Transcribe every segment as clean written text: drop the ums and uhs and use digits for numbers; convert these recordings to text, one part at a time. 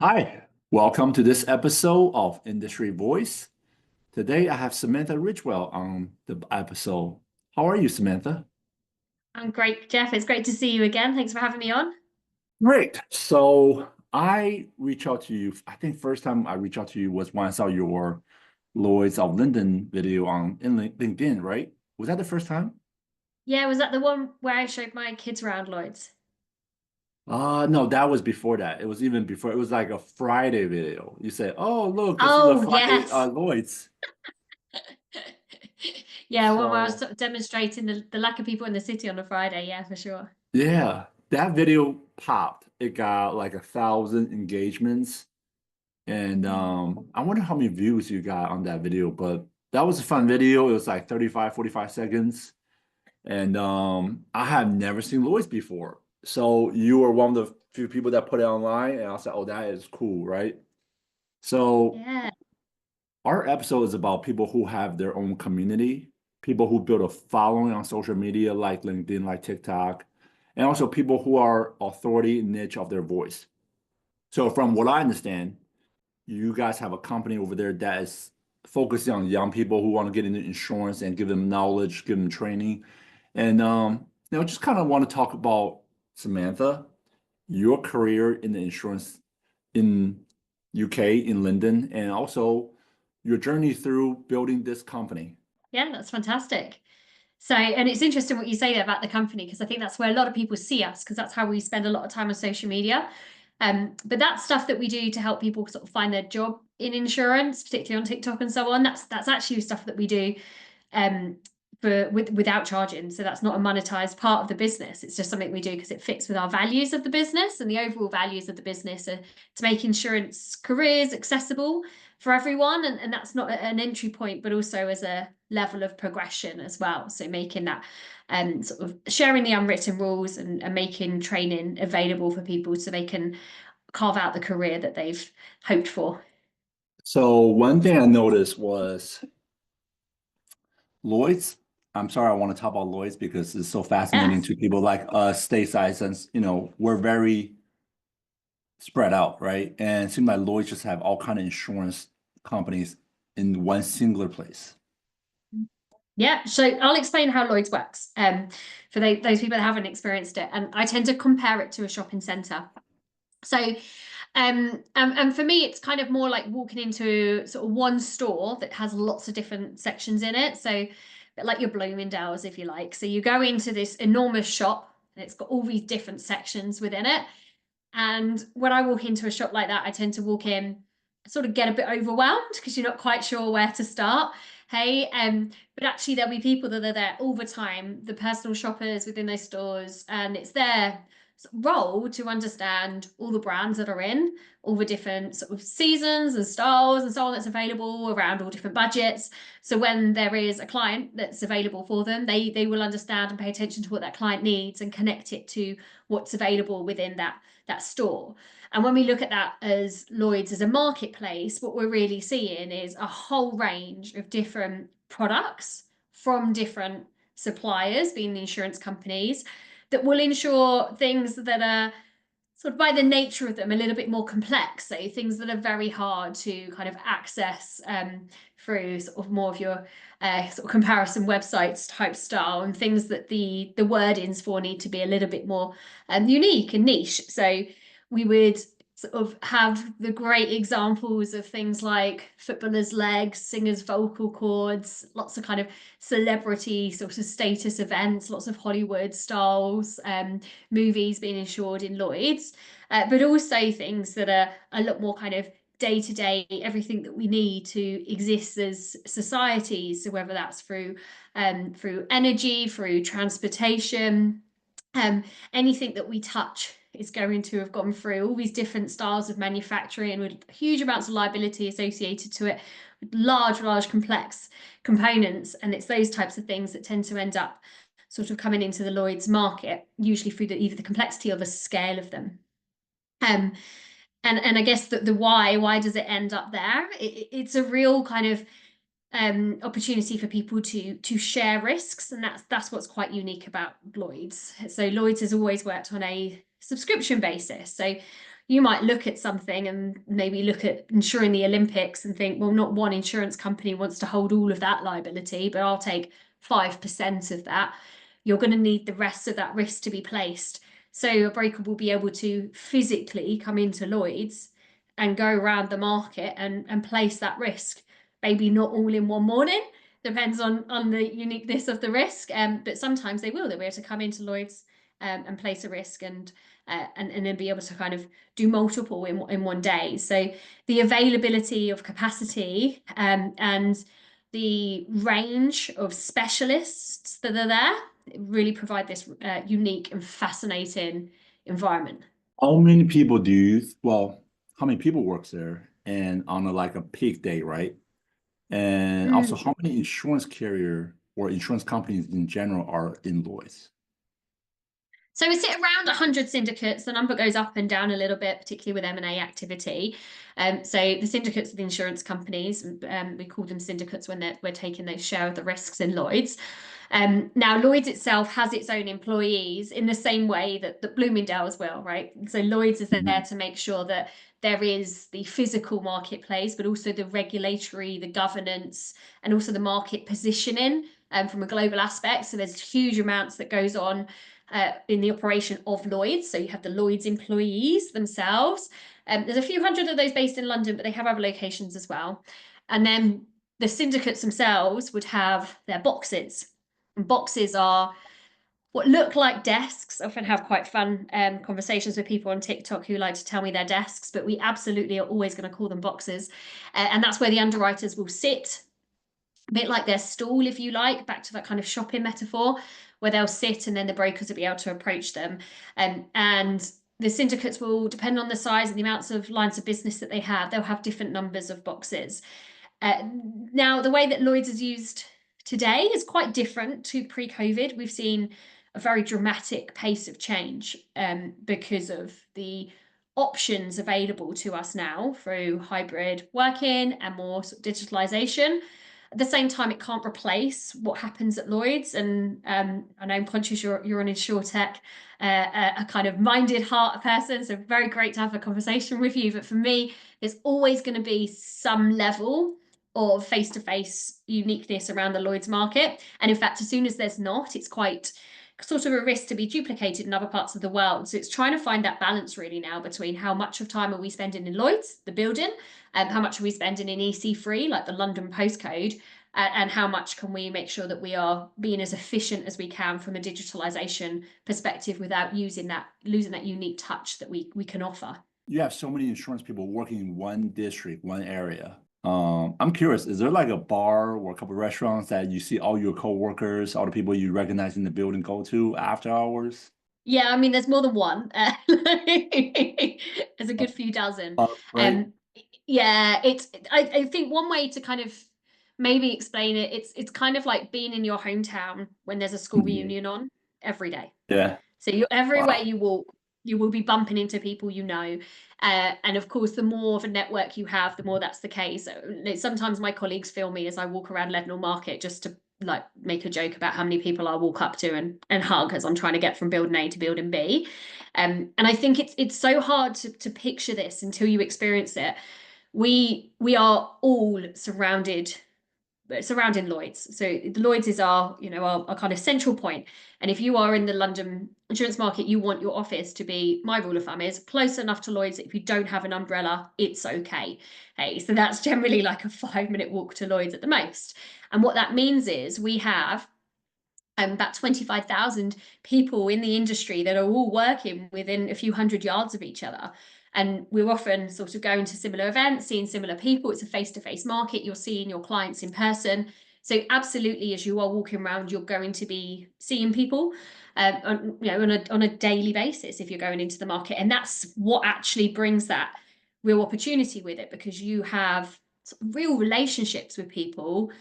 Hi, welcome to this episode of Industry Voice. Today I have Samantha Ridgewell on the episode. How are you, Samantha? I'm great, Jeff. It's great to see you again. Thanks for having me on. Great. So I reached out to you. I think first time I reached out to you was when I saw your Lloyd's of London video on LinkedIn, right? Was that the first time? Yeah, was that the one where I showed my kids around Lloyd's? No, that was before that. It was even before. It was like a Friday video. You said, "Oh, look, this is a Oh, Friday yes. Lloyd's." Yeah, one where I was So sort of demonstrating the lack of people in the city on a Friday. Yeah, for sure. yeah, that video popped. It got like 1,000 engagements. And Mm. I wonder how many views you got on that video, but that was a fun video. It was like 35, 45 seconds. And I have never seen Louis before. So you were one of the few people that put it online, and I said, oh, that is cool, right? So Yeah. our episode is about people who have their own community, people who build a following on social media like LinkedIn, like TikTok, and also people who are authority niche of their voice. So from what I understand, you guys have a company over there that is focusing on young people who want to get into insurance and give them knowledge, give them training. And just kind of want to talk about Samantha, your career in the insurance in UK, in London, and also your journey through building this company. Yeah, that's fantastic. So, and it's interesting what you say there about the company, because I think that's where a lot of people see us, because that's how we spend a lot of time on social media. But that's stuff that we do to help people sort of find their job in insurance, particularly on TikTok and so on. That's actually stuff that we do um, without charging. So that's not a monetized part of the business. It's just something we do because it fits with our values of the business, and the overall values of the business are to make insurance careers accessible for everyone. And that's not an entry point, but also as a level of progression as well. So making that sort of sharing the unwritten rules and making training available for people so they can carve out the career that they've hoped for. So one thing I noticed was Lloyd's. I'm sorry, I want to talk about Lloyd's because it's so fascinating Yes. to people like us, stateside, since we're very spread out, right? And it seems like Lloyd's just have all kind of insurance companies in one singular place. Yeah, so I'll explain how Lloyd's works for those people that haven't experienced it. And I tend to compare it to a shopping centre. So, and for me, it's kind of more like walking into sort of one store that has lots of different sections in it. So, like your Bloomingdale's, if you like. So you go into this enormous shop and it's got all these different sections within it. And when I walk into a shop like that, I tend to walk in, sort of get a bit overwhelmed because you're not quite sure where to start. Hey, but actually there'll be people that are there all the time, the personal shoppers within those stores, and it's their role to understand all the brands that are in, all the different sort of seasons and styles and so on that's available around all different budgets. So when there is a client that's available for them, they will understand and pay attention to what that client needs and connect it to what's available within that store. And when we look at that as Lloyd's as a marketplace, what we're really seeing is a whole range of different products from different suppliers, being the insurance companies, that will insure things that are sort of by the nature of them a little bit more complex. So things that are very hard to kind of access through sort of more of your sort of comparison websites type style, and things that the wordings for need to be a little bit more unique and niche. So we would sort of have the great examples of things like footballers' legs, singers' vocal cords, lots of kind of celebrity sort of status events, lots of Hollywood styles, movies being insured in Lloyd's, but also things that are a lot more kind of day to day, everything that we need to exist as societies. So whether that's through energy, through transportation, anything that we touch is going to have gone through all these different styles of manufacturing with huge amounts of liability associated to it, with large, complex components. And it's those types of things that tend to end up sort of coming into the Lloyd's market, usually through either the complexity or the scale of them. Um, and I guess that the why does it end up there? It's a real kind of opportunity for people to share risks, and that's what's quite unique about Lloyd's. So Lloyd's has always worked on a subscription basis. So you might look at something and maybe look at insuring the Olympics and think, well, not one insurance company wants to hold all of that liability, but I'll take 5% of that. You're going to need the rest of that risk to be placed. So a broker will be able to physically come into Lloyd's and go around the market and place that risk. Maybe not all in one morning, depends on the uniqueness of the risk. But sometimes they will. They'll be able to come into Lloyd's and place a risk and then be able to kind of do multiple in one day. So the availability of capacity and the range of specialists that are there really provide this unique and fascinating environment. How many people do you, well, how many people works there and on a, like a peak day, right? And also how many insurance carrier or insurance companies in general are in Lloyd's? So we sit around 100 syndicates. The number goes up and down a little bit, particularly with M&A activity. So the syndicates are the insurance companies. We call them syndicates when we're taking those share of the risks in Lloyd's. Now, Lloyd's itself has its own employees in the same way that Bloomingdale's will, right? So Lloyd's is there to make sure that there is the physical marketplace, but also the regulatory, the governance, and also the market positioning from a global aspect. So there's huge amounts that goes on in the operation of Lloyd's. So you have the Lloyd's employees themselves. There's a few hundred of those based in London, but they have other locations as well. And then the syndicates themselves would have their boxes. And boxes are what look like desks. I often have quite fun conversations with people on TikTok who like to tell me their desks, but we absolutely are always going to call them boxes. And that's where the underwriters will sit, a bit like their stall, if you like, back to that kind of shopping metaphor, where they'll sit and then the brokers will be able to approach them. And the syndicates will depend on the size and the amounts of lines of business that they have. They'll have different numbers of boxes. Now, the way that Lloyd's is used today is quite different to pre-COVID. We've seen a very dramatic pace of change because of the options available to us now through hybrid working and more sort of digitalization. At the same time, it can't replace what happens at Lloyd's. And I know I'm conscious you're an insurtech, a kind of minded heart person. So very great to have a conversation with you. But for me, there's always going to be some level of face-to-face uniqueness around the Lloyd's market. And in fact, as soon as there's not, it's quite sort of a risk to be duplicated in other parts of the world. So it's trying to find that balance really now between how much of time are we spending in Lloyd's, the building, and how much are we spending in EC3, like the London postcode, and how much can we make sure that we are being as efficient as we can from a digitalization perspective without losing that unique touch that we can offer. You have so many insurance people working in one district, one area. I'm curious, is there like a bar or a couple of restaurants that you see all your coworkers, all the people you recognize in the building go to after hours? Yeah, I mean, there's more than one. There's a good few dozen. Right? Yeah, I think one way to kind of maybe explain it, it's kind of like being in your hometown when there's a school reunion on every day. Yeah. So everywhere Wow. you walk, you will be bumping into people you know. And of course, the more of a network you have, the more that's the case. Sometimes my colleagues film me as I walk around Leadenhall Market just to like make a joke about how many people I walk up to and hug as I'm trying to get from building A to building B. And I think it's so hard to picture this until you experience it. We are all surrounding Lloyd's. So the Lloyd's is our kind of central point. And if you are in the London insurance market, you want your office to be, my rule of thumb is close enough to Lloyd's that if you don't have an umbrella, it's okay. Hey, so that's generally like a 5-minute walk to Lloyd's at the most. And what that means is we have about 25,000 people in the industry that are all working within a few hundred yards of each other. And we're often sort of going to similar events, seeing similar people. It's a face-to-face market. You're seeing your clients in person. So absolutely, as you are walking around, you're going to be seeing people on a daily basis if you're going into the market. And that's what actually brings that real opportunity with it, because you have real relationships with people.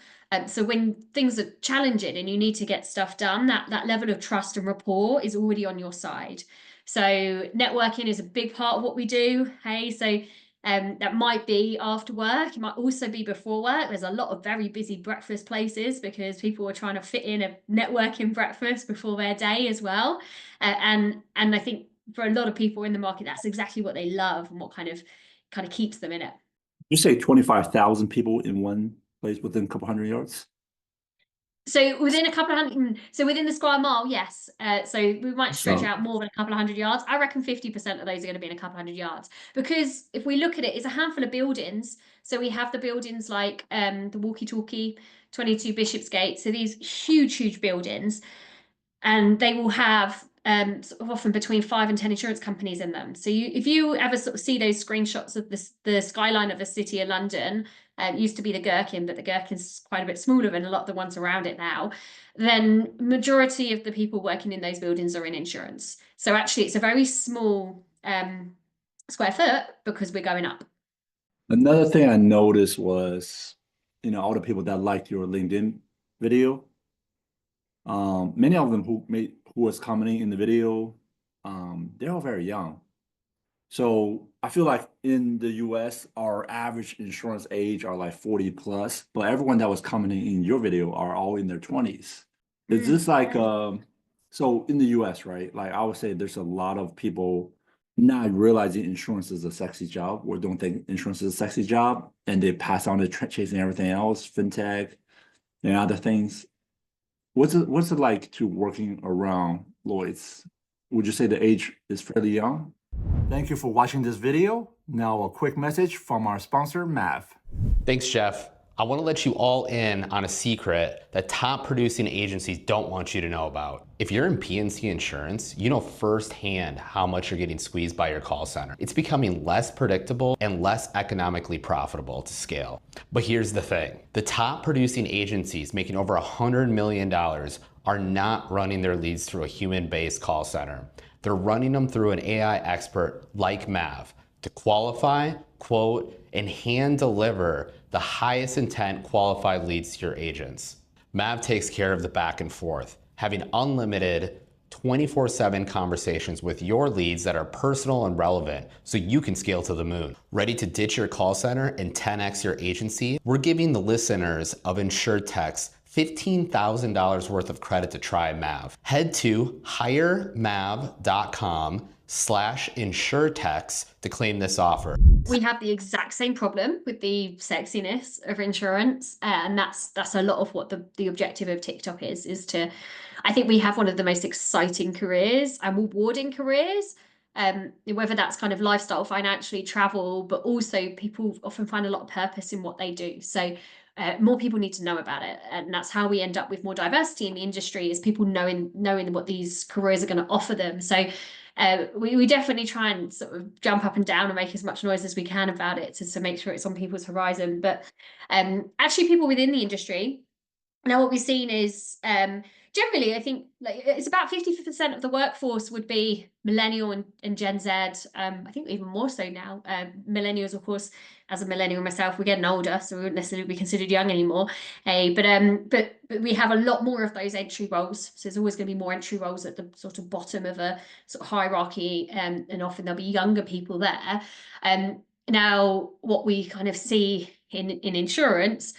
So when things are challenging and you need to get stuff done, that level of trust and rapport is already on your side. So networking is a big part of what we do. Hey, so that might be after work. It might also be before work. There's a lot of very busy breakfast places because people are trying to fit in a networking breakfast before their day as well. And I think for a lot of people in the market, that's exactly what they love and what kind of keeps them in it. You say 25,000 people in one place within a couple hundred yards? So within a couple of hundred, so within the square mile, yes. So we might stretch So out more than a couple of hundred yards. I reckon 50% of those are going to be in a couple of hundred yards, because if we look at it, it's a handful of buildings. So we have the buildings like the walkie-talkie, 22 Bishopsgate. So these huge buildings, and they will have sort of often between 5 and 10 insurance companies in them. So if you ever sort of see those screenshots of the skyline of the city of London, it used to be the Gherkin, but the Gherkin's quite a bit smaller than a lot of the ones around it now, then majority of the people working in those buildings are in insurance. So actually it's a very small square foot because we're going up. another thing I noticed was, all the people that liked your LinkedIn video, many of them who was commenting in the video, they're all very young. So I feel like in the US, our average insurance age are like 40 plus, but everyone that was commenting in your video are all in their 20s. Is this like so in the US, right? Like I would say there's a lot of people not realizing insurance is a sexy job or don't think insurance is a sexy job, and they pass on to chasing everything else, fintech and other things. What's it like to working around Lloyd's? Would you say the age is fairly young? Thank you for watching this video. Now a quick message from our sponsor, Mav. Thanks, Jeff. I want to let you all in on a secret that top producing agencies don't want you to know about. If you're in P&C insurance, you know firsthand how much you're getting squeezed by your call center. It's becoming less predictable and less economically profitable to scale. But here's the thing. The top producing agencies making over $100 million are not running their leads through a human-based call center. They're running them through an AI expert like Mav to qualify, quote, and hand deliver the highest intent qualified leads to your agents. Mav takes care of the back and forth, having unlimited 24/7 conversations with your leads that are personal and relevant so you can scale to the moon. Ready to ditch your call center and 10x your agency? We're giving the listeners of InsurTech's $15,000 worth of credit to try Mav. Head to hiremav.com/InsurTechs to claim this offer. We have the exact same problem with the sexiness of insurance, and that's a lot of what the objective of TikTok is to, I think we have one of the most exciting careers and rewarding careers, whether that's kind of lifestyle, financially, travel, but also people often find a lot of purpose in what they do. So more people need to know about it, and that's how we end up with more diversity in the industry, is people knowing what these careers are going to offer them. So we definitely try and sort of jump up and down and make as much noise as we can about it to make sure it's on people's horizon. But actually people within the industry, now what we've seen is generally, I think like it's about 50% of the workforce would be millennial and Gen Z. I think even more so now. Millennials, of course, as a millennial myself, we're getting older, so we wouldn't necessarily be considered young anymore. But we have a lot more of those entry roles. So there's always going to be more entry roles at the sort of bottom of a sort of hierarchy, and often there'll be younger people there. Now, what we kind of see in insurance,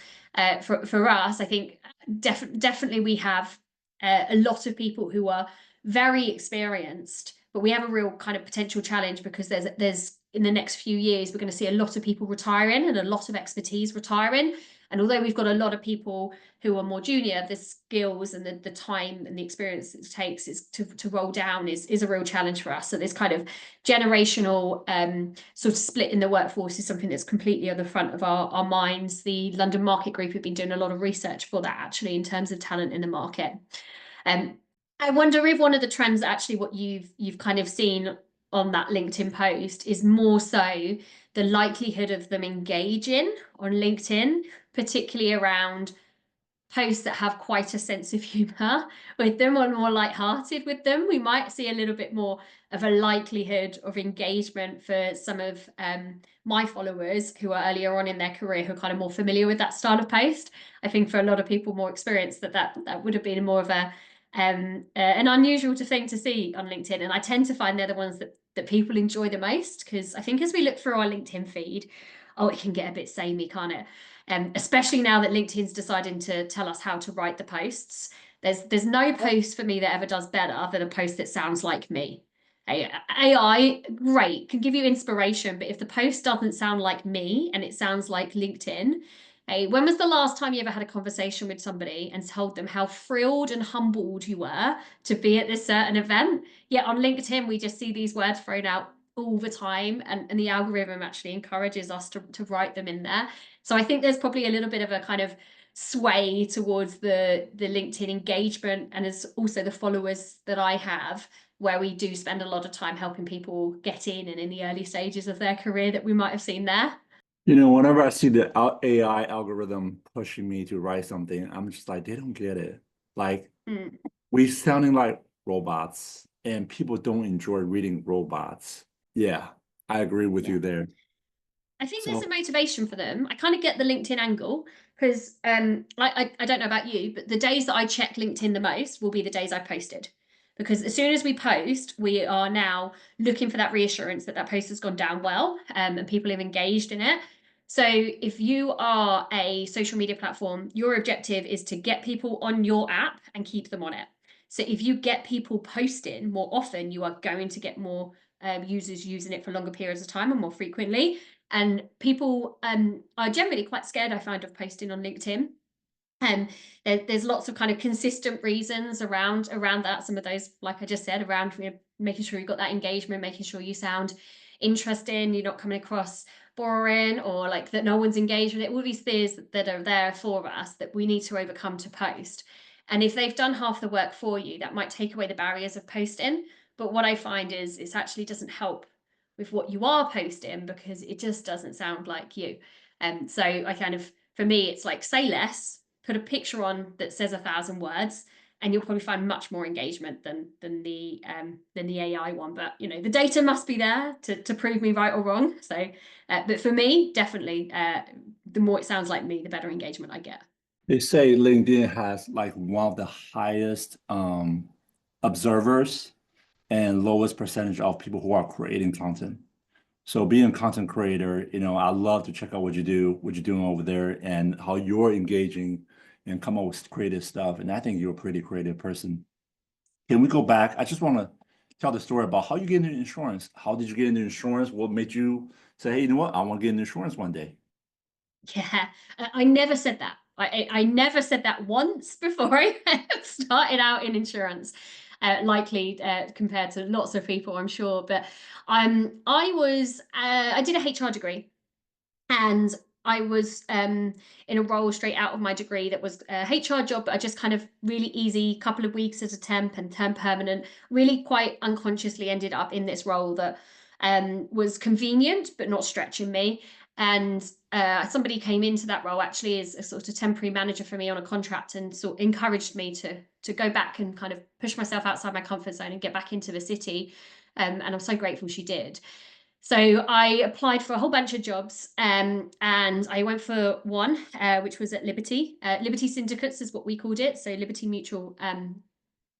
for us, I think definitely we have a lot of people who are very experienced, but we have a real kind of potential challenge because there's in the next few years we're going to see a lot of people retiring and a lot of expertise retiring. And although we've got a lot of people who are more junior, the skills and the time and the experience it takes is to roll down is a real challenge for us. So this kind of generational sort of split in the workforce is something that's completely on the front of our minds. The London Market Group have been doing a lot of research for that, actually, in terms of talent in the market. I wonder if one of the trends, actually, what you've kind of seen on that LinkedIn post is more so the likelihood of them engaging on LinkedIn, particularly around posts that have quite a sense of humor with them or more lighthearted with them. We might see a little bit more of a likelihood of engagement for some of my followers who are earlier on in their career, who are kind of more familiar with that style of post. I think for a lot of people more experienced, that would have been more of an unusual thing to see on LinkedIn. And I tend to find they're the ones that people enjoy the most, because I think as we look through our LinkedIn feed, it can get a bit samey, can't it? Especially now that LinkedIn's deciding to tell us how to write the posts. There's no post for me that ever does better than a post that sounds like me. AI, great, can give you inspiration, but if the post doesn't sound like me and it sounds like LinkedIn, hey, when was the last time you ever had a conversation with somebody and told them how thrilled and humbled you were to be at this certain event? Yet on LinkedIn, we just see these words thrown out all the time, and the algorithm actually encourages us to write them in there. So I think there's probably a little bit of a kind of sway towards the LinkedIn engagement, and as also the followers that I have, where we do spend a lot of time helping people get in and in the early stages of their career that we might have seen there. You know, whenever I see the AI algorithm pushing me to write something, I'm just like, they don't get it. Like, we sounding like robots, and people don't enjoy reading robots. Yeah, I agree with you there. I think there's a motivation for them. I kind of get the LinkedIn angle, because I don't know about you, but the days that I check LinkedIn the most will be the days I posted. Because as soon as we post, we are now looking for that reassurance that that post has gone down well, and people have engaged in it. So if you are a social media platform, your objective is to get people on your app and keep them on it. So if you get people posting more often, you are going to get more users using it for longer periods of time and more frequently. And people are generally quite scared, I find, of posting on LinkedIn. There's lots of kind of consistent reasons around that. Some of those, like I just said, around making sure you've got that engagement, making sure you sound interesting, you're not coming across boring, or like that no one's engaged with it. All these fears that are there for us that we need to overcome to post. And if they've done half the work for you, that might take away the barriers of posting. But what I find is it actually doesn't help with what you are posting, because it just doesn't sound like you. So I kind of, for me, it's like, say less, put a picture on that says 1,000 words, and you'll probably find much more engagement than the AI one. But you know, the data must be there to prove me right or wrong. So, but for me, definitely, the more it sounds like me, the better engagement I get. They say LinkedIn has like one of the highest observers and lowest percentage of people who are creating content. So being a content creator, you know, I love to check out what you do, what you're doing over there, and how you're engaging and come up with creative stuff. And I think you're a pretty creative person. Can we go back? I just want to tell the story about how you get into insurance. How did you get into insurance? What made you say, hey, you know what? I want to get into insurance one day. Yeah, I never said that. I never said that once before I started out in insurance, likely compared to lots of people, I'm sure. But I did a HR degree, and I was in a role straight out of my degree that was a HR job, but I just kind of really easy, couple of weeks as a temp and term permanent, really quite unconsciously ended up in this role that was convenient, but not stretching me. And somebody came into that role actually as a sort of temporary manager for me on a contract, and sort of encouraged me to go back and kind of push myself outside my comfort zone and get back into the city. And I'm so grateful she did. So I applied for a whole bunch of jobs, and I went for one, which was at Liberty. Liberty Syndicates is what we called it, so Liberty Mutual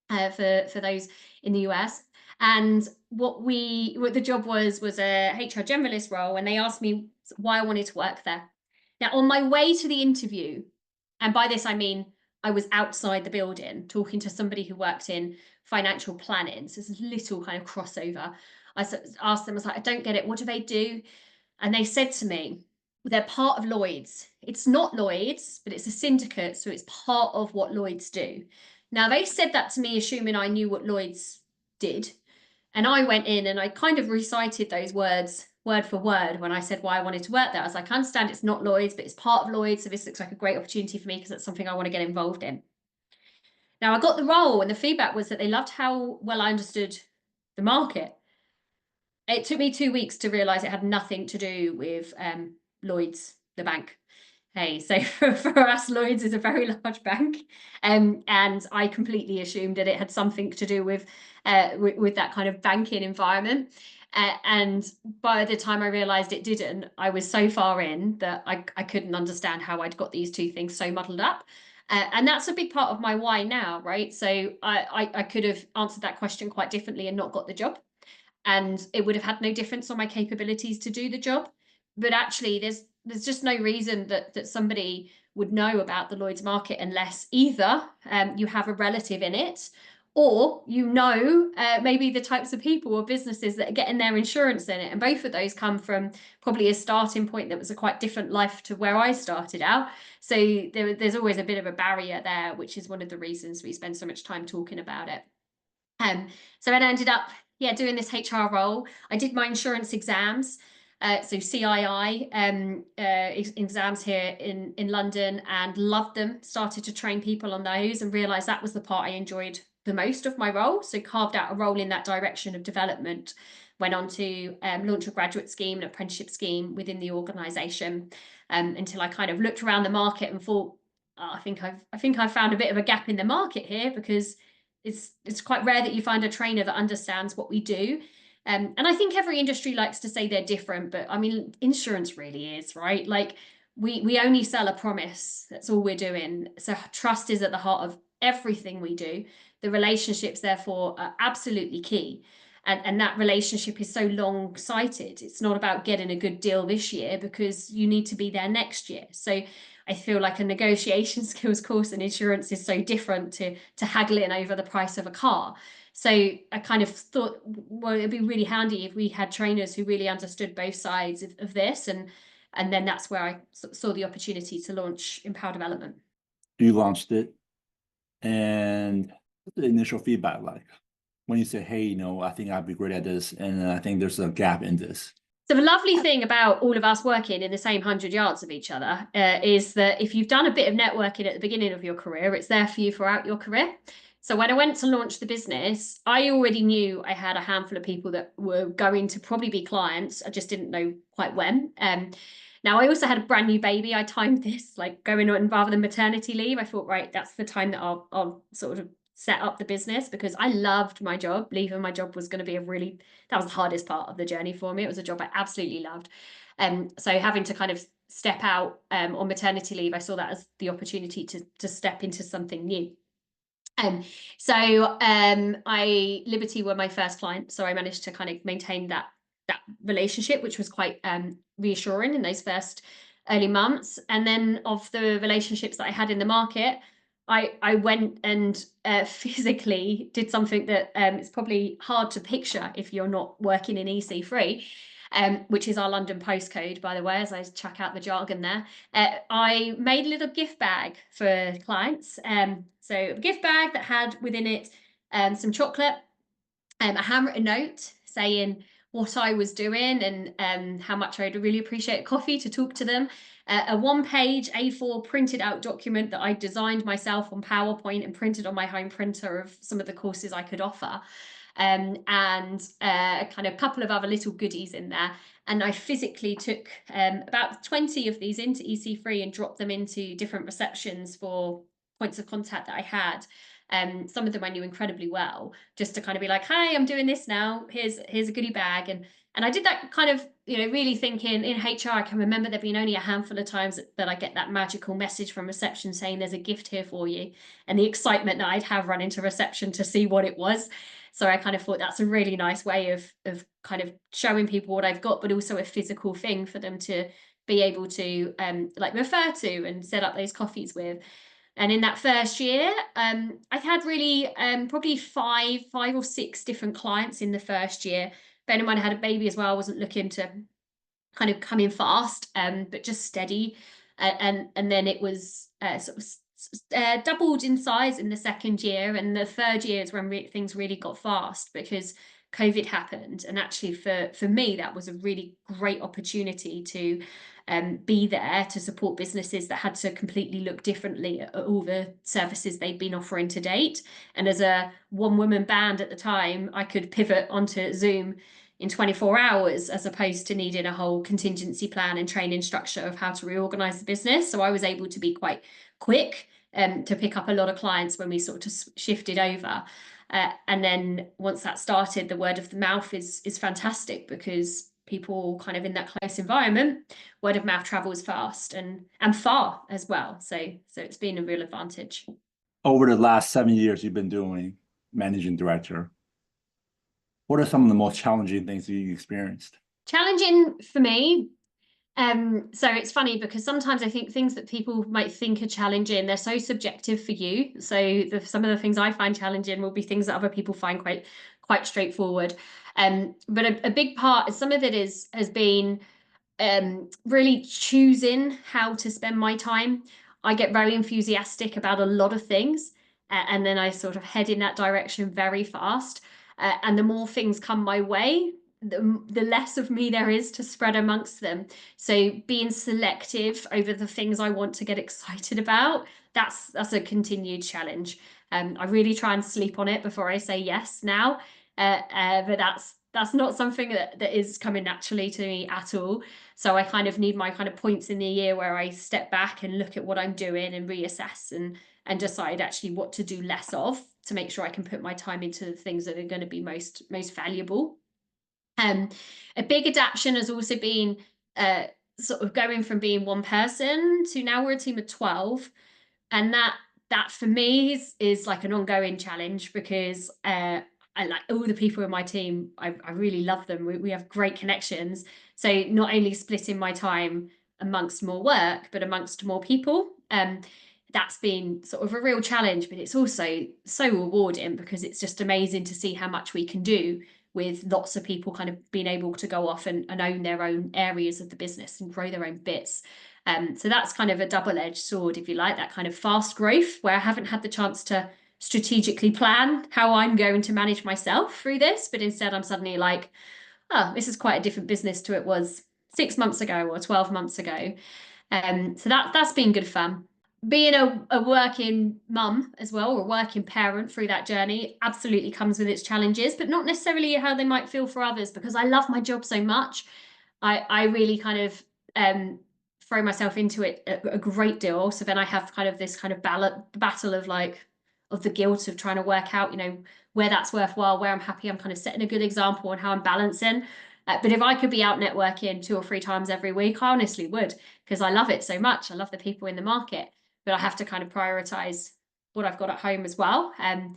for those in the US. And what the job was a HR generalist role, and they asked me why I wanted to work there. Now, on my way to the interview, and by this I mean I was outside the building talking to somebody who worked in financial planning, so there's a little kind of crossover. I asked them, I was like, I don't get it. What do they do? And they said to me, they're part of Lloyd's. It's not Lloyd's, but it's a syndicate, so it's part of what Lloyd's do. Now, they said that to me, assuming I knew what Lloyd's did. And I went in and I kind of recited those words word for word when I said why I wanted to work there. I was like, I understand it's not Lloyd's, but it's part of Lloyd's, so this looks like a great opportunity for me because it's something I want to get involved in. Now, I got the role, and the feedback was that they loved how well I understood the market. It took me 2 weeks to realize it had nothing to do with Lloyd's, the bank. Hey, so for us, Lloyd's is a very large bank, and I completely assumed that it had something to do with that kind of banking environment. And by the time I realized it didn't, I was so far in that I couldn't understand how I'd got these two things so muddled up. And that's a big part of my why now, right? So I could have answered that question quite differently and not got the job, and it would have had no difference on my capabilities to do the job. But actually, there's just no reason that somebody would know about the Lloyd's market unless either you have a relative in it, or maybe the types of people or businesses that are getting their insurance in it. And both of those come from probably a starting point that was a quite different life to where I started out. So there's always a bit of a barrier there, which is one of the reasons we spend so much time talking about it. So I ended up doing this HR role. I did my insurance exams. So CII exams here in London, and loved them. Started to train people on those and realised that was the part I enjoyed the most of my role. So carved out a role in that direction of development. Went on to launch a graduate scheme, an apprenticeship scheme within the organisation, until I kind of looked around the market and thought, oh, I think I've found a bit of a gap in the market here, because it's quite rare that you find a trainer that understands what we do. And I think every industry likes to say they're different, but I mean, insurance really is, right? Like we only sell a promise. That's all we're doing. So trust is at the heart of everything we do. The relationships, therefore, are absolutely key. And that relationship is so long-sighted. It's not about getting a good deal this year, because you need to be there next year. So I feel like a negotiation skills course in insurance is so different to haggling over the price of a car. So I kind of thought, well, it'd be really handy if we had trainers who really understood both sides of this. And then that's where I saw the opportunity to launch Empower Development. You launched it, and the initial feedback like when you say, hey, I think I'd be great at this, and I think there's a gap in this? So the lovely thing about all of us working in the same 100 yards of each other is that if you've done a bit of networking at the beginning of your career, it's there for you throughout your career. So when I went to launch the business, I already knew I had a handful of people that were going to probably be clients. I just didn't know quite when. Now, I also had a brand new baby. I timed this like going on rather than maternity leave. I thought, right, that's the time that I'll sort of set up the business, because I loved my job. Leaving my job was going to be that was the hardest part of the journey for me. It was a job I absolutely loved. So having to kind of step out on maternity leave, I saw that as the opportunity to step into something new. Liberty were my first client, so I managed to kind of maintain that relationship, which was quite reassuring in those first early months. And then of the relationships that I had in the market, I went and physically did something that is probably hard to picture if you're not working in EC3, which is our London postcode, by the way, as I chuck out the jargon there. I made a little gift bag for clients. So a gift bag that had within it some chocolate, a handwritten note saying what I was doing and how much I'd really appreciate coffee to talk to them. A one-page A4 printed out document that I designed myself on PowerPoint and printed on my home printer of some of the courses I could offer. And a kind of couple of other little goodies in there. And I physically took about 20 of these into EC3 and dropped them into different receptions for points of contact that I had. Some of them I knew incredibly well, just to kind of be like, hi, I'm doing this now. Here's a goodie bag. And I did that kind of, really thinking in HR, I can remember there being only a handful of times that I get that magical message from reception saying there's a gift here for you, and the excitement that I'd have run into reception to see what it was. So I kind of thought that's a really nice way of kind of showing people what I've got, but also a physical thing for them to be able to refer to and set up those coffees with. And in that first year, I had really probably five or six different clients in the first year. Bear in mind I had a baby as well. I wasn't looking to kind of come in fast, but just steady. And then it was sort of doubled in size in the second year. And the third year is when things really got fast, because COVID happened. And actually for me, that was a really great opportunity to be there to support businesses that had to completely look differently at all the services they'd been offering to date. And as a one-woman band at the time, I could pivot onto Zoom in 24 hours, as opposed to needing a whole contingency plan and training structure of how to reorganize the business. So I was able to be quite quick to pick up a lot of clients when we sort of shifted over. And then once that started, the word of the mouth is fantastic, because people kind of in that close environment, word of mouth travels fast and far as well. So it's been a real advantage. Over the last 7 years you've been doing managing director, what are some of the most challenging things that you experienced? Challenging for me, So it's funny because sometimes I think things that people might think are challenging, they're so subjective for you. So some of the things I find challenging will be things that other people find quite straightforward. But a big part, some of it has been really choosing how to spend my time. I get very enthusiastic about a lot of things, and then I sort of head in that direction very fast. And the more things come my way, the less of me there is to spread amongst them. So being selective over the things I want to get excited about, that's a continued challenge. I really try and sleep on it before I say yes now. But that's not something that is coming naturally to me at all. So I kind of need my kind of points in the year where I step back and look at what I'm doing and reassess and decide actually what to do less of to make sure I can put my time into the things that are going to be most valuable. A big adaptation has also been sort of going from being one person to now we're a team of 12. And that for me is like an ongoing challenge because I like all the people in my team. I really love them. We have great connections. So not only splitting my time amongst more work, but amongst more people. That's been sort of a real challenge, but it's also so rewarding because it's just amazing to see how much we can do with lots of people kind of being able to go off and own their own areas of the business and grow their own bits. So that's kind of a double-edged sword, if you like, that kind of fast growth where I haven't had the chance to strategically plan how I'm going to manage myself through this, but instead I'm suddenly like, oh, this is quite a different business to it was 6 months ago or 12 months ago. So that's been good fun. Being a working mum as well, or a working parent through that journey absolutely comes with its challenges, but not necessarily how they might feel for others, because I love my job so much. I really kind of throw myself into it a great deal. So then I have kind of this kind of battle of like of the guilt of trying to work out, where that's worthwhile, where I'm happy, I'm kind of setting a good example on how I'm balancing. But if I could be out networking 2 or 3 times every week, I honestly would, because I love it so much. I love the people in the market, but I have to kind of prioritize what I've got at home as well. And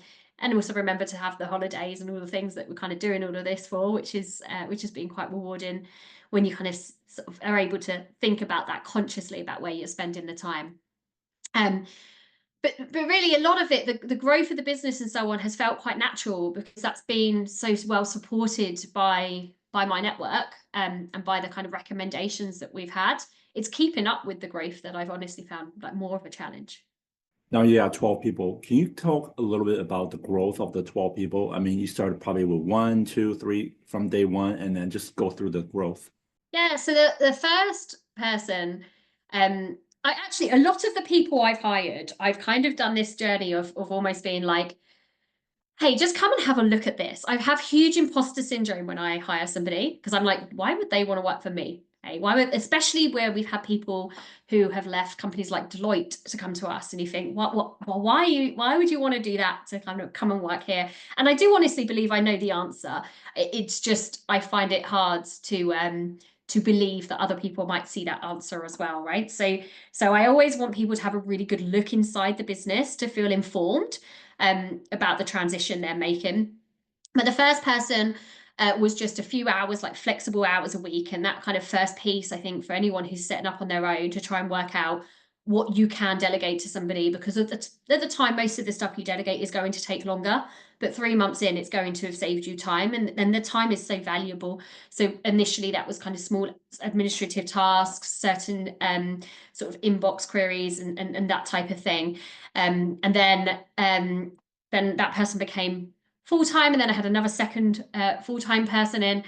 also remember to have the holidays and all the things that we're kind of doing all of this for, which has been quite rewarding when you kind of sort of are able to think about that consciously about where you're spending the time. But really a lot of it, the growth of the business and so on has felt quite natural because that's been so well supported by my network and by the kind of recommendations that we've had. It's keeping up with the growth that I've honestly found like more of a challenge. Now you have 12 people. Can you talk a little bit about the growth of the 12 people? I mean, you started probably with 1, 2, 3 from day one, and then just go through the growth. Yeah, so the first person, I actually, a lot of the people I've hired, I've kind of done this journey of almost being like, hey, just come and have a look at this. I have huge imposter syndrome when I hire somebody because I'm like, why would they want to work for me? Hey, especially where we've had people who have left companies like Deloitte to come to us, and you think, well, why would you want to do that to kind of come and work here? And I do honestly believe I know the answer. It's just I find it hard to believe that other people might see that answer as well, right? So I always want people to have a really good look inside the business to feel informed about the transition they're making. But the first person was just a few hours, like flexible hours a week. And that kind of first piece, I think, for anyone who's setting up on their own to try and work out what you can delegate to somebody, because at the time, most of the stuff you delegate is going to take longer. But 3 months in, it's going to have saved you time. And the time is so valuable. So initially, that was kind of small administrative tasks, certain sort of inbox queries and that type of thing. And then that person became full-time, and then I had another second full-time person in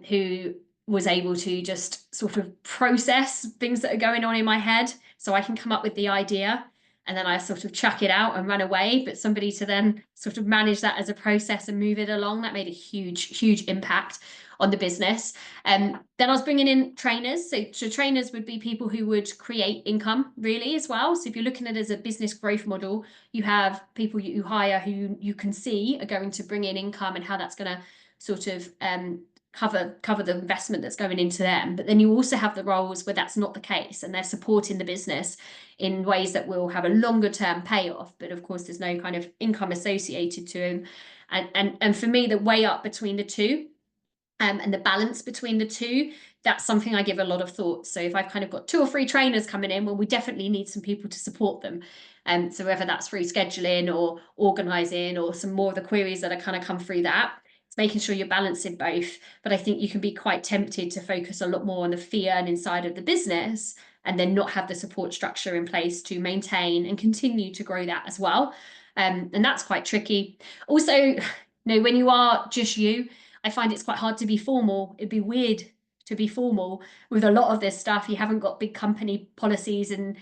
who was able to just sort of process things that are going on in my head so I can come up with the idea and then I sort of chuck it out and run away, but somebody to then sort of manage that as a process and move it along, that made a huge impact on the business. Then I was bringing in trainers. So trainers would be people who would create income really as well. So if you're looking at it as a business growth model, you have people you hire who you can see are going to bring in income and how that's going to sort of cover the investment that's going into them. But then you also have the roles where that's not the case and they're supporting the business in ways that will have a longer term payoff, but of course there's no kind of income associated to them. And for me, the way up between the two and the balance between the two that's something I give a lot of thought. So if I've kind of got 2 or 3 trainers coming in, well, we definitely need some people to support them. So whether that's through scheduling or organising or some more of the queries that are kind of come through that, it's making sure you're balancing both. But I think you can be quite tempted to focus a lot more on the fee earning side of the business and then not have the support structure in place to maintain and continue to grow that as well. And that's quite tricky. Also, when you are just you, I find it's quite hard to be formal. It'd be weird to be formal with a lot of this stuff. You haven't got big company policies, and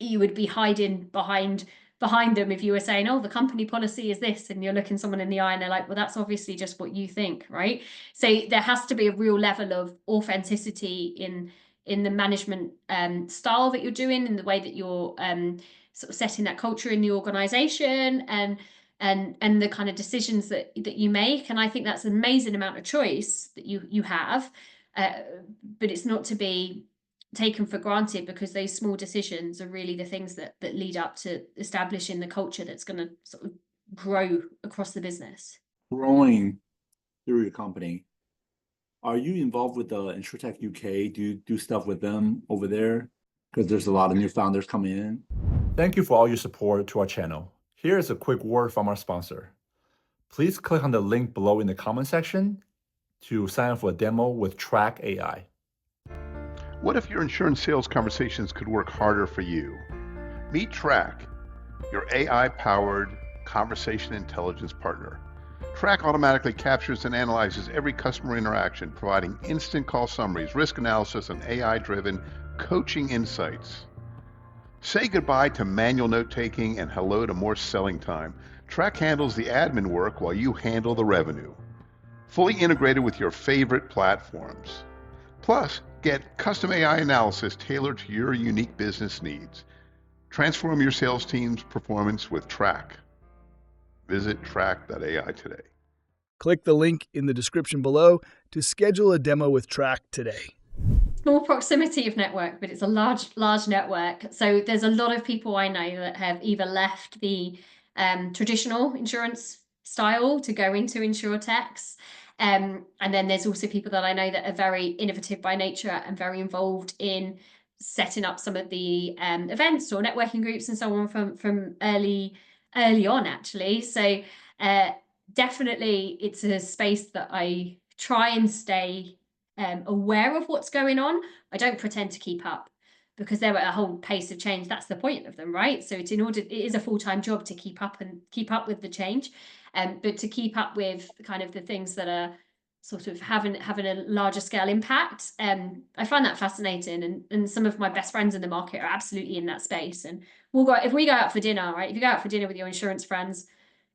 you would be hiding behind them if you were saying, oh, the company policy is this, and you're looking someone in the eye and they're like, well, that's obviously just what you think, right? So there has to be a real level of authenticity in the management style that you're doing, in the way that you're sort of setting that culture in the organization, and the kind of decisions that you make. And I think that's an amazing amount of choice that you have, but it's not to be taken for granted, because those small decisions are really the things that lead up to establishing the culture that's going to sort of grow across the business. Growing through your company, are you involved with the InsurTech UK? Do you do stuff with them over there? Because there's a lot of new founders coming in. Thank you for all your support to our channel. Here is a quick word from our sponsor. Please click on the link below in the comment section to sign up for a demo with Traq AI. What if your insurance sales conversations could work harder for you? Meet Traq, your AI-powered conversation intelligence partner. Traq automatically captures and analyzes every customer interaction, providing instant call summaries, risk analysis, and AI-driven coaching insights. Say goodbye to manual note-taking and hello to more selling time. Traq handles the admin work while you handle the revenue. Fully integrated with your favorite platforms. Plus, get custom AI analysis tailored to your unique business needs. Transform your sales team's performance with Traq. Visit traq.ai today. Click the link in the description below to schedule a demo with Traq today. Small proximity of network, but it's a large network. So there's a lot of people I know that have either left the traditional insurance style to go into insurtechs. And then there's also people that I know that are very innovative by nature and very involved in setting up some of the events or networking groups and so on from early on, actually. So definitely it's a space that I try and stay aware of what's going on. I don't pretend to keep up, because they're at a whole pace of change. That's the point of them, right? So it is a full-time job to keep up with the change, but to keep up with kind of the things that are sort of having a larger scale impact. I find that fascinating, and some of my best friends in the market are absolutely in that space. And if we go out for dinner, right? If you go out for dinner with your insurance friends,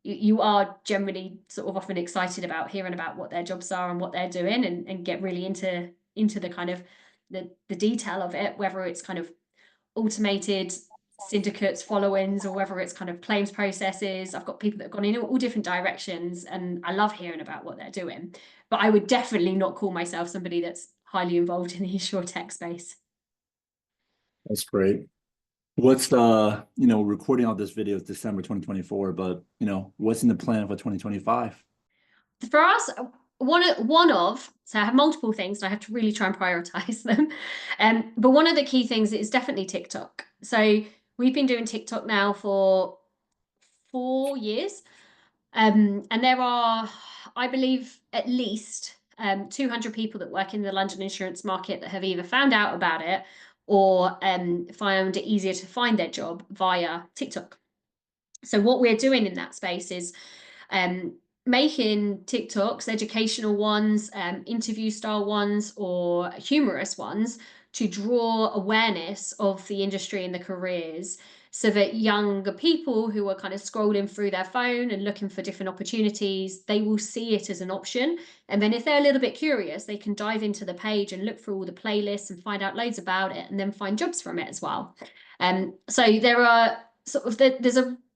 you are generally sort of often excited about hearing about what their jobs are and what they're doing, and get really into the kind of the detail of it, whether it's kind of automated syndicates follow-ins or whether it's kind of claims processes. I've got people that have gone in all different directions, and I love hearing about what they're doing. But I would definitely not call myself somebody that's highly involved in the insurtech space. That's great. What's the, recording of this video is December 2024, but, what's in the plan for 2025? For us, so I have multiple things and I have to really try and prioritize them. But one of the key things is definitely TikTok. So we've been doing TikTok now for 4 years. And there are, I believe, at least 200 people that work in the London insurance market that have either found out about it or found it easier to find their job via TikTok. So what we're doing in that space is making TikToks, educational ones, interview style ones, or humorous ones, to draw awareness of the industry and the careers, so that younger people who are kind of scrolling through their phone and looking for different opportunities, they will see it as an option. And then if they're a little bit curious, they can dive into the page and look through all the playlists and find out loads about it, and then find jobs from it as well. So there are sort of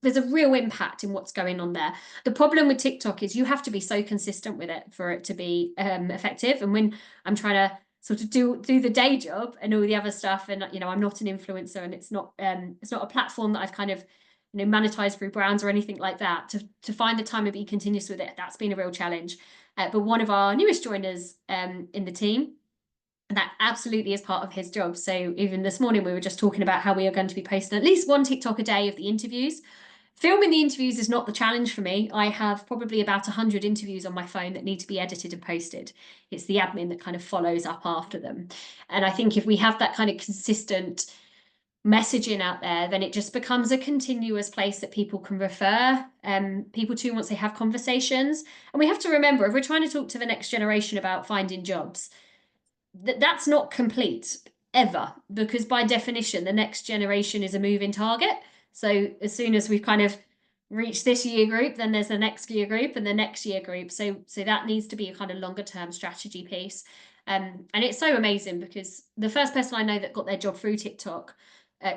there's a real impact in what's going on there. The problem with TikTok is you have to be so consistent with it for it to be effective. And when I'm trying to sort of do the day job and all the other stuff, and I'm not an influencer, and it's not a platform that I've kind of monetized through brands or anything like that, to find the time and be continuous with it, that's been a real challenge. But one of our newest joiners in the team, And that absolutely is part of his job. So even this morning, we were just talking about how we are going to be posting at least one TikTok a day of the interviews. Filming the interviews is not the challenge for me. I have probably about 100 interviews on my phone that need to be edited and posted. It's the admin that kind of follows up after them. And I think if we have that kind of consistent messaging out there, then it just becomes a continuous place that people can refer people to once they have conversations. And we have to remember, if we're trying to talk to the next generation about finding jobs, that's not complete ever, because by definition the next generation is a moving target. So as soon as we've kind of reached this year group, then there's the next year group and the next year group. So that needs to be a kind of longer term strategy piece. And it's so amazing because the first person I know that got their job through TikTok,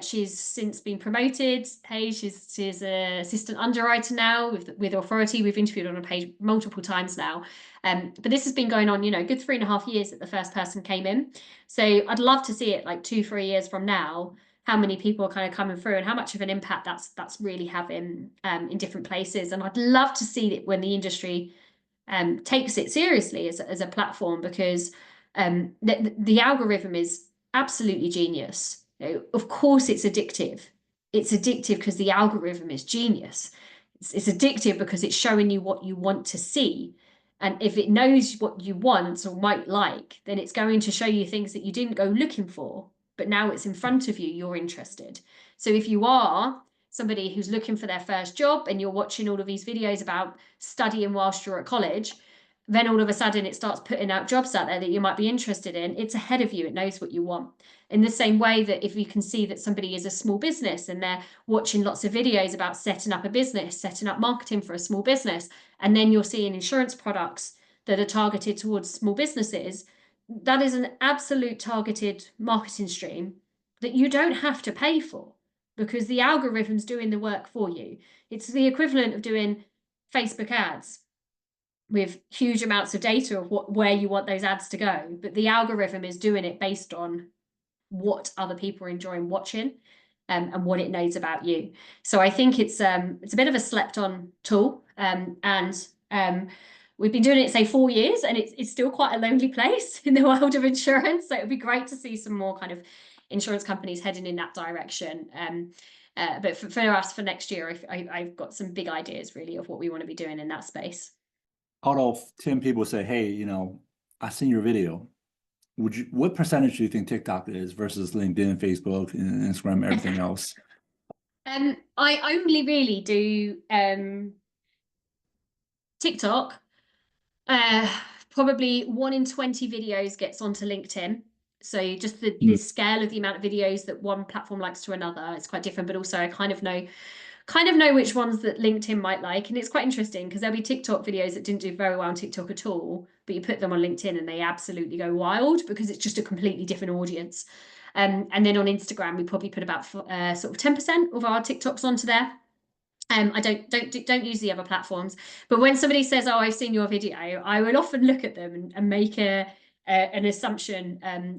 she's since been promoted. Hey, she's an assistant underwriter now with Authority. We've interviewed on a page multiple times now. But this has been going on, a good 3.5 years that the first person came in. So I'd love to see it like 2-3 years from now, how many people are kind of coming through and how much of an impact that's really having in different places. And I'd love to see it when the industry takes it seriously as a platform, because the algorithm is absolutely genius. Of course, it's addictive. It's addictive because the algorithm is genius. It's addictive because it's showing you what you want to see. And if it knows what you want or might like, then it's going to show you things that you didn't go looking for, but now it's in front of you, you're interested. So if you are somebody who's looking for their first job and you're watching all of these videos about studying whilst you're at college, then all of a sudden it starts putting out jobs out there that you might be interested in. It's ahead of you. It knows what you want. In the same way that if you can see that somebody is a small business and they're watching lots of videos about setting up a business, setting up marketing for a small business, and then you're seeing insurance products that are targeted towards small businesses, that is an absolute targeted marketing stream that you don't have to pay for, because the algorithm's doing the work for you. It's the equivalent of doing Facebook ads with huge amounts of data of where you want those ads to go, but the algorithm is doing it based on what other people are enjoying watching and what it knows about you. So I think it's a bit of a slept on tool, and we've been doing it, say, 4 years, and it's still quite a lonely place in the world of insurance. So it'd be great to see some more kind of insurance companies heading in that direction. But for us, for next year, I've got some big ideas really of what we want to be doing in that space. Out of 10 people say, hey, I seen your video. What percentage do you think TikTok is versus LinkedIn, Facebook, and Instagram, everything else? I only really do TikTok. Probably 1 in 20 videos gets onto LinkedIn. So just the scale of the amount of videos that one platform likes to another is quite different. But also I kind of know which ones that LinkedIn might like. And it's quite interesting because there'll be TikTok videos that didn't do very well on TikTok at all, but you put them on LinkedIn and they absolutely go wild because it's just a completely different audience. And then on Instagram, we probably put about sort of 10% of our TikToks onto there. I don't use the other platforms, but when somebody says, "Oh, I've seen your video," I will often look at them and make an assumption,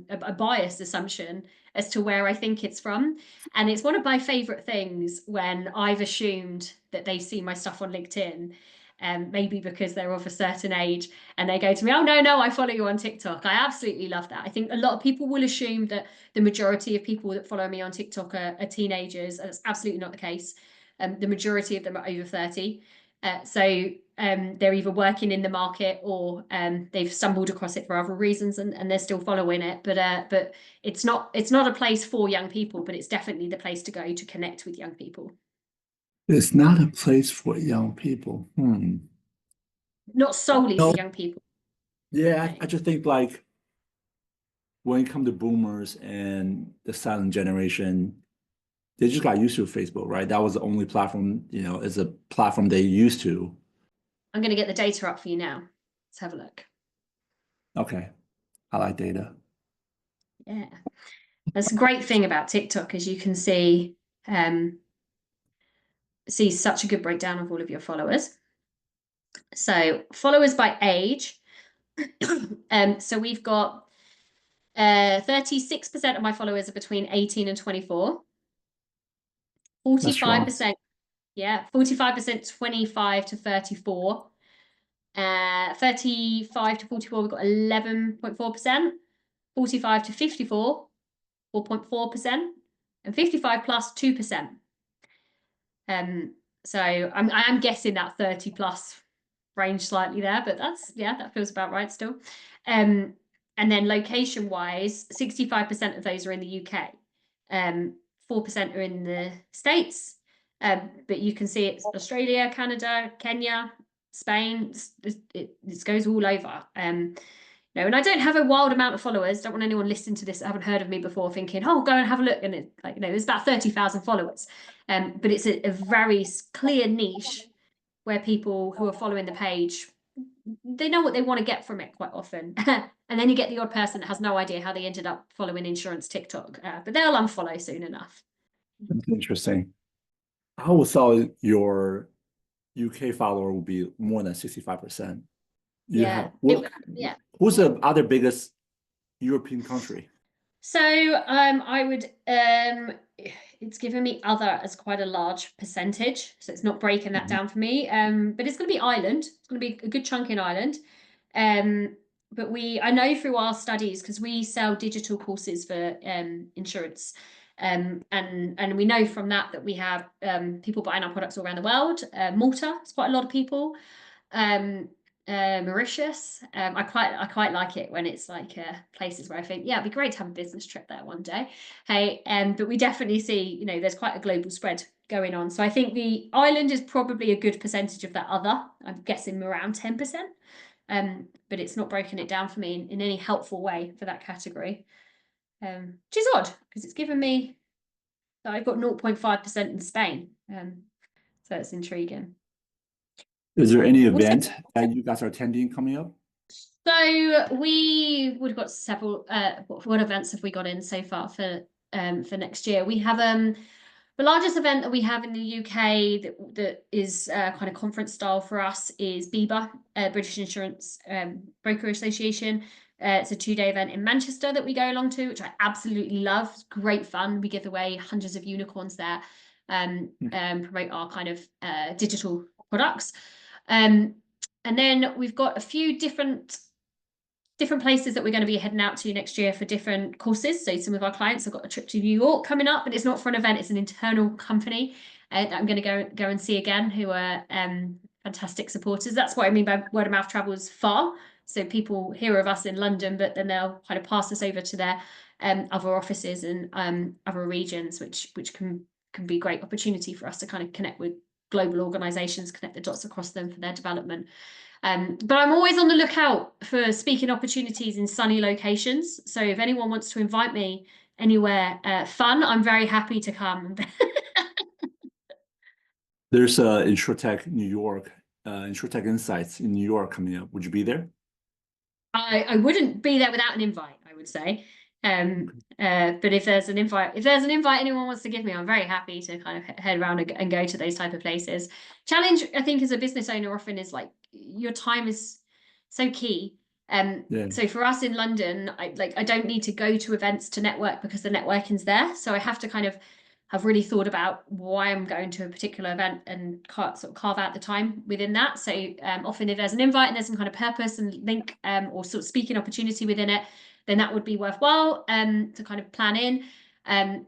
a biased assumption as to where I think it's from. And it's one of my favorite things when I've assumed that they see my stuff on LinkedIn, maybe because they're of a certain age, and they go to me, "Oh, no, I follow you on TikTok." I absolutely love that. I think a lot of people will assume that the majority of people that follow me on TikTok are teenagers, and that's absolutely not the case. The majority of them are over 30. So they're either working in the market or they've stumbled across it for other reasons and they're still following it. But it's not a place for young people, but it's definitely the place to go to connect with young people. It's not a place for young people. Not solely for young people. Yeah, I just think like when it comes to boomers and the silent generation, they just got used to Facebook, right? That was the only platform, is a platform they used to. I'm going to get the data up for you now. Let's have a look. Okay. I like data. Yeah. That's a great thing about TikTok, is you can see such a good breakdown of all of your followers. So followers by age. So we've got 36% of my followers are between 18 and 24. 45%, 45% 25 to 34. 35 to 44, we've got 11.4%. 45 to 54, 4.4%, and 55 plus 2%. So I am guessing that 30 plus range slightly there, but that feels about right still. And then location wise, 65% of those are in the UK. 4% are in the States. But you can see it's Australia, Canada, Kenya, Spain. It goes all over. No, and I don't have a wild amount of followers. Don't want anyone listening to this that haven't heard of me before thinking, oh, go and have a look. And it's like, there's about 30,000 followers. But it's a very clear niche where people who are following the page, they know what they want to get from it quite often. And then you get the odd person that has no idea how they ended up following insurance TikTok, but they'll unfollow soon enough. That's interesting. I would thought your UK follower will be more than 65%. Yeah. Who's the other biggest European country? So I would it's given me other as quite a large percentage, so it's not breaking that down for me. But it's going to be Ireland. It's going to be a good chunk in Ireland. But I know through our studies, because we sell digital courses for insurance, and we know from that we have people buying our products all around the world. Malta, it's quite a lot of people. Mauritius. I quite like it when it's like places where I think, yeah, it'd be great to have a business trip there one day. Hey, but we definitely see, there's quite a global spread going on. So I think the Ireland is probably a good percentage of that other. I'm guessing around 10%. But it's not broken it down for me in any helpful way for that category. Which is odd because it's given me that I've got 0.5% in Spain. So it's intriguing. Is there any event that you guys are attending coming up? So we would have got several. What events have we got in so far for next year? We have the largest event that we have in the UK that is kind of conference style for us is BIBA, British Insurance Broker Association. It's a 2-day event in Manchester that we go along to, which I absolutely love. It's great fun. We give away hundreds of unicorns there, promote our kind of digital products. And then we've got a few different places that we're going to be heading out to next year for different courses. So some of our clients have got a trip to New York coming up, but it's not for an event, it's an internal company that I'm going to go and see again, who are fantastic supporters. That's what I mean by word of mouth travels far. So people hear of us in London, but then they'll kind of pass us over to their other offices and other regions, which can be a great opportunity for us to kind of connect with global organizations, connect the dots across them for their development. But I'm always on the lookout for speaking opportunities in sunny locations. So if anyone wants to invite me anywhere fun, I'm very happy to come. There's InsurTech New York, InsurTech Insights in New York coming up. Would you be there? I wouldn't be there without an invite, I would say. But if there's an invite anyone wants to give me, I'm very happy to kind of head around and go to those type of places. Challenge, I think, as a business owner often is like your time is so key. So for us in London, I don't need to go to events to network because the networking's there. So I have to kind of have really thought about why I'm going to a particular event and sort of carve out the time within that. So often if there's an invite and there's some kind of purpose and link or sort of speaking opportunity within it, then that would be worthwhile to kind of plan in.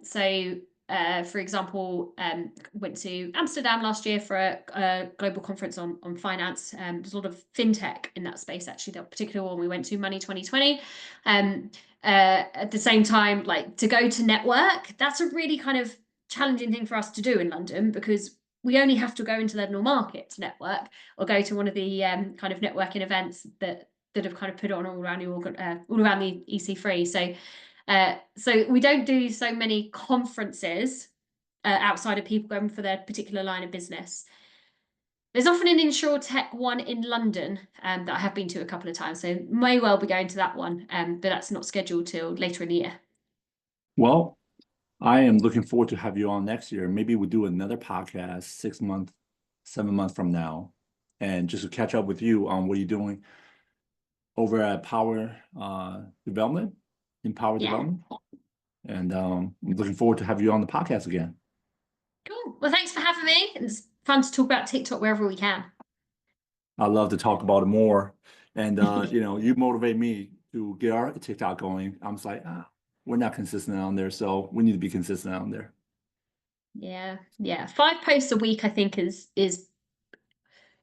For example, went to Amsterdam last year for a global conference on finance. There's a lot of fintech in that space, actually. That particular one we went to, Money 2020. At the same time, like to go to network, that's a really kind of challenging thing for us to do in London because we only have to go into the Leadenhall Market to network or go to one of the kind of networking events that have kind of put on all around the EC3. So we don't do so many conferences outside of people going for their particular line of business. There's often an InsurTech one in London that I have been to a couple of times, so may well be going to that one, but that's not scheduled till later in the year. Well, I am looking forward to have you on next year. Maybe we'll do another podcast 6 months, 7 months from now, and just to catch up with you on what you're doing over at Power Development, in Power Development. And I'm looking forward to have you on the podcast again. Cool. Well, thanks for having me. It's fun to talk about TikTok wherever we can. I love to talk about it more. And, you motivate me to get our TikTok going. I'm just like, we're not consistent on there, so we need to be consistent on there. Yeah. 5 posts a week, I think, is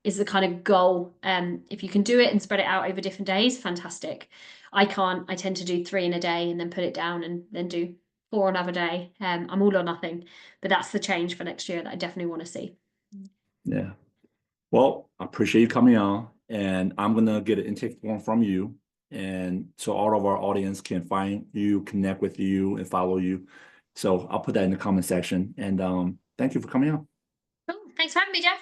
the kind of goal. If you can do it and spread it out over different days, fantastic. I can't. I tend to do 3 in a day and then put it down and then do 4 another day. I'm all or nothing, but that's the change for next year that I definitely want to see. Yeah. Well, I appreciate you coming on, and I'm gonna get an intake form from you, and so all of our audience can find you, connect with you, and follow you. So I'll put that in the comment section. And thank you for coming on. Cool. Thanks for having me, Jeff.